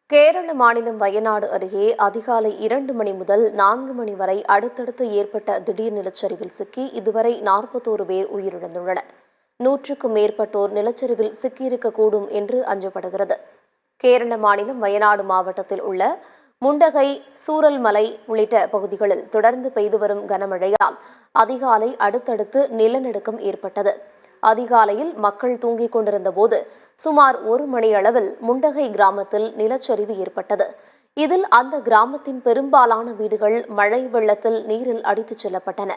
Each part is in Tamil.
கேரள மாநிலம் வயநாடு அருகே அதிகாலை 2 மணி முதல் 4 மணி வரை அடுத்தடுத்து ஏற்பட்ட திடீர் நிலச்சரிவில் சிக்கி இதுவரை 41 பேர் உயிரிழந்துள்ளனர். 100க்கும் மேற்பட்டோர் நிலச்சரிவில் சிக்கியிருக்கக்கூடும் என்று அஞ்சப்படுகிறது. கேரள மாநிலம் வயநாடு மாவட்டத்தில் உள்ள முண்டகை, சூரல்மலை உள்ளிட்ட பகுதிகளில் தொடர்ந்து பெய்து வரும் கனமழையால் அதிகாலை அடுத்தடுத்து நிலநடுக்கம் ஏற்பட்டது. அதிகாலையில் மக்கள் தூங்கிக் கொண்டிருந்த போது சுமார் 1 மணியளவில் முண்டகை கிராமத்தில் நிலச்சரிவு ஏற்பட்டது. இதில் அந்த கிராமத்தின் பெரும்பாலான வீடுகள் மழை வெள்ளத்தில் நீரில் அடித்துச் செல்லப்பட்டன.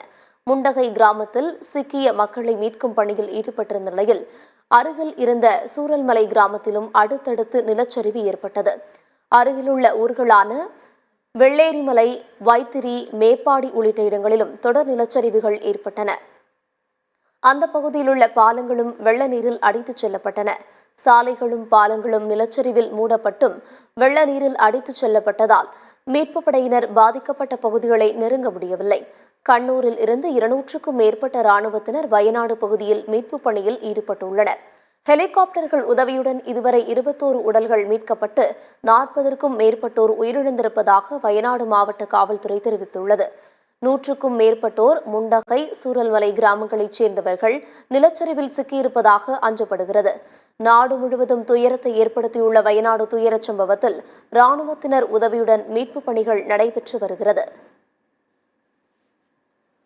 முண்டகை கிராமத்தில் சிக்கிய மக்களை மீட்கும் பணியில் ஈடுபட்டிருந்த நிலையில் அருகில் இருந்த சூரல்மலை கிராமத்திலும் அடுத்தடுத்து நிலச்சரிவு ஏற்பட்டது. அருகிலுள்ள ஊர்களான வெள்ளேரிமலை, வைத்திரி, மேப்பாடி உள்ளிட்ட இடங்களிலும் தொடர் நிலச்சரிவுகள் ஏற்பட்டன. அந்த பகுதியில் உள்ள பாலங்களும் வெள்ள நீரில் அடித்துச் செல்லப்பட்டன. சாலைகளும் பாலங்களும் நிலச்சரிவில் மூடப்பட்டும் வெள்ள நீரில் அடித்துச் செல்லப்பட்டதால் மீட்புப் படையினர் பாதிக்கப்பட்ட பகுதிகளை நெருங்க முடியவில்லை. கண்ணூரில் இருந்து 200க்கும் மேற்பட்ட ராணுவத்தினர் வயநாடு பகுதியில் மீட்புப் பணியில் ஈடுபட்டுள்ளனர். ஹெலிகாப்டர்கள் உதவியுடன் இதுவரை 21 உடல்கள் மீட்கப்பட்டு 40க்கும் மேற்பட்டோர் உயிரிழந்திருப்பதாக வயநாடு மாவட்ட காவல்துறை தெரிவித்துள்ளது. 100க்கும் மேற்பட்டோர் முண்டகை, சூரல்மலை கிராமங்களைச் சேர்ந்தவர்கள் நிலச்சரிவில் சிக்கியிருப்பதாக அஞ்சப்படுகிறது. நாடு முழுவதும் துயரத்தை ஏற்படுத்தியுள்ள வயநாடு துயரச் சம்பவத்தில் ராணுவத்தினர் உதவியுடன் மீட்புப் பணிகள் நடைபெற்று வருகிறது.